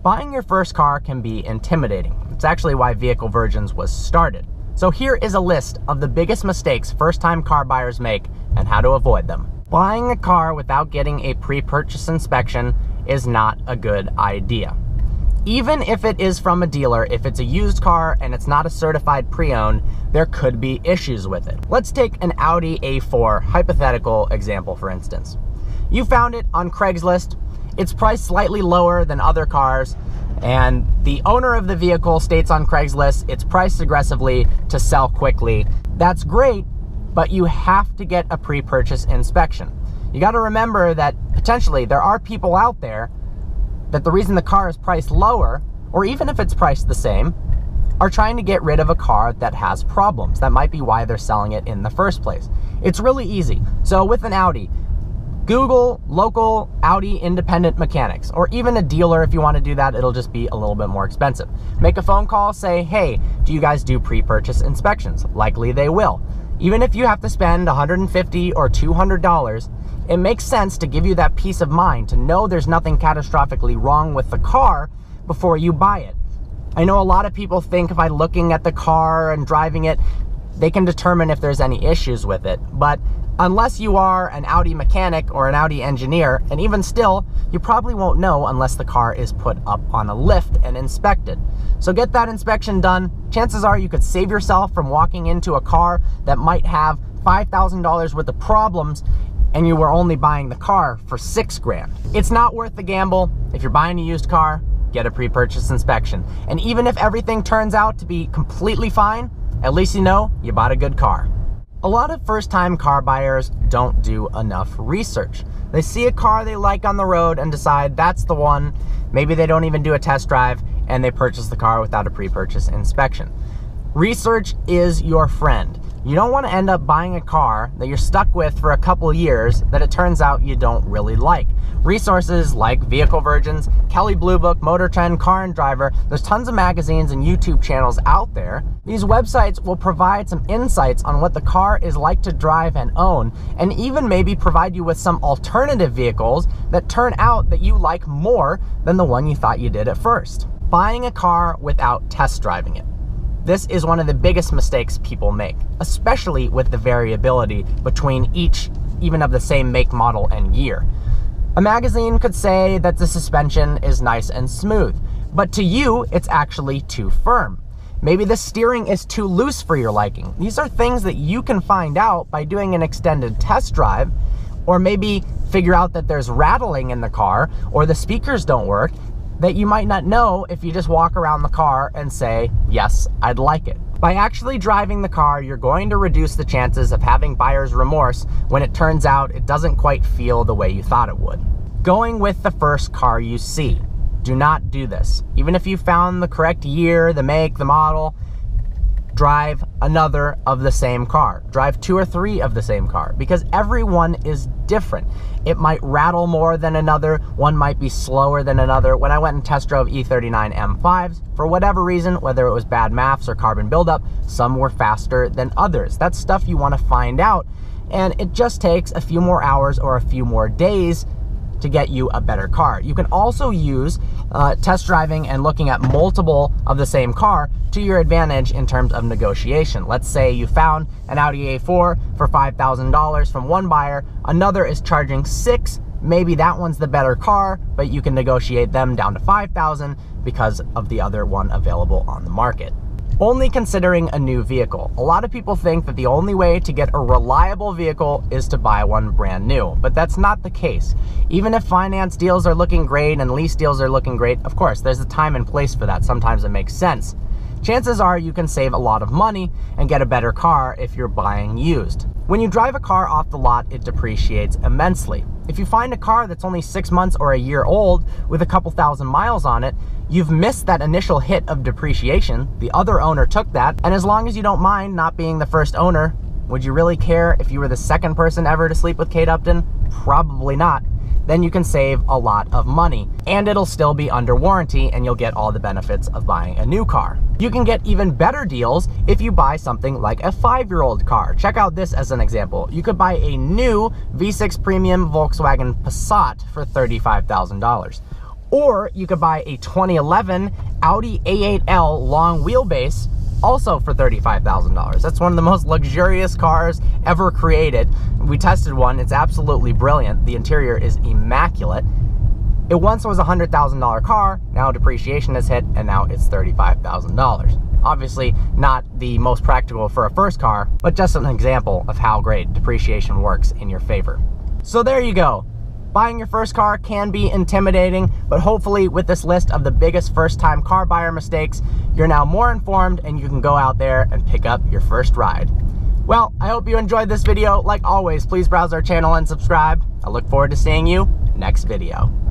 Buying your first car can be intimidating. It's actually why Vehicle Virgins was started. So here is a list of the biggest mistakes first-time car buyers make and how to avoid them. Buying a car without getting a pre-purchase inspection is not a good idea. Even if it is from a dealer, if it's a used car and it's not a certified pre-owned, there could be issues with it. Let's take an Audi A4 hypothetical example, for instance. You found it on Craigslist. It's priced slightly lower than other cars, and the owner of the vehicle states on Craigslist it's priced aggressively to sell quickly. That's great, but you have to get a pre-purchase inspection. You got to remember that potentially there are people out there that the reason the car is priced lower, or even if it's priced the same, are trying to get rid of a car that has problems. That might be why they're selling it in the first place. It's really easy. So with an Audi, Google local Audi independent mechanics, or even a dealer if you want to do that. It'll just be a little bit more expensive. Make a phone call, say, hey, do you guys do pre-purchase inspections? Likely they will. Even if you have to spend $150 or $200, it makes sense to give you that peace of mind to know there's nothing catastrophically wrong with the car before you buy it. I know a lot of people think by looking at the car and driving it, they can determine if there's any issues with it. But unless you are an Audi mechanic or an Audi engineer, and even still, you probably won't know unless the car is put up on a lift and inspected. So get that inspection done. Chances are you could save yourself from walking into a car that might have $5,000 worth of problems and you were only buying the car for $6,000. It's not worth the gamble. If you're buying a used car, get a pre-purchase inspection. And even if everything turns out to be completely fine, at least you know you bought a good car. A lot of first-time car buyers don't do enough research. They see a car they like on the road and decide that's the one. Maybe they don't even do a test drive and they purchase the car without a pre-purchase inspection. Research is your friend. You don't want to end up buying a car that you're stuck with for a couple years that it turns out you don't really like. Resources like Vehicle Virgins, Kelley Blue Book, Motor Trend, Car and Driver, there's tons of magazines and YouTube channels out there. These websites will provide some insights on what the car is like to drive and own, and even maybe provide you with some alternative vehicles that turn out that you like more than the one you thought you did at first. Buying a car without test driving it. This is one of the biggest mistakes people make, especially with the variability between each, even of the same make, model, and year. A magazine could say that the suspension is nice and smooth, but to you, it's actually too firm. Maybe the steering is too loose for your liking. These are things that you can find out by doing an extended test drive, or maybe figure out that there's rattling in the car, or the speakers don't work, that you might not know if you just walk around the car and say, yes, I'd like it. By actually driving the car, you're going to reduce the chances of having buyer's remorse when it turns out it doesn't quite feel the way you thought it would. Going with the first car you see. Do not do this. Even if you found the correct year, the make, the model, drive another of the same car. Drive 2 or 3 of the same car, because everyone is different. It might rattle more than another. One might be slower than another. When I went and test drove E39 M5s, for whatever reason, whether it was bad maths or carbon buildup, some were faster than others. That's stuff you want to find out, and it just takes a few more hours or a few more days to get you a better car. You can also use test driving and looking at multiple of the same car to your advantage in terms of negotiation. Let's say you found an Audi A4 for $5,000 from one buyer, another is charging $6,000. Maybe that one's the better car, but you can negotiate them down to $5,000 because of the other one available on the market. Only considering a new vehicle. A lot of people think that the only way to get a reliable vehicle is to buy one brand new, but that's not the case. Even if finance deals are looking great and lease deals are looking great, of course, there's a time and place for that. Sometimes it makes sense. Chances are you can save a lot of money and get a better car if you're buying used. When you drive a car off the lot, it depreciates immensely. If you find a car that's only 6 months or a year old with a couple thousand miles on it, you've missed that initial hit of depreciation. The other owner took that, and as long as you don't mind not being the first owner, would you really care if you were the second person ever to sleep with Kate Upton? Probably not. Then you can save a lot of money, and it'll still be under warranty, and you'll get all the benefits of buying a new car. You can get even better deals if you buy something like a 5-year-old car. Check out this as an example. You could buy a new V6 Premium Volkswagen Passat for $35,000. Or you could buy a 2011 Audi A8L long wheelbase, also for $35,000. That's one of the most luxurious cars ever created. We tested one, it's absolutely brilliant. The interior is immaculate. It once was a $100,000 car, now depreciation has hit, and now it's $35,000. Obviously not the most practical for a first car, but just an example of how great depreciation works in your favor. So there you go. Buying your first car can be intimidating, but hopefully with this list of the biggest first-time car buyer mistakes, you're now more informed and you can go out there and pick up your first ride. Well, I hope you enjoyed this video. Like always, please browse our channel and subscribe. I look forward to seeing you next video.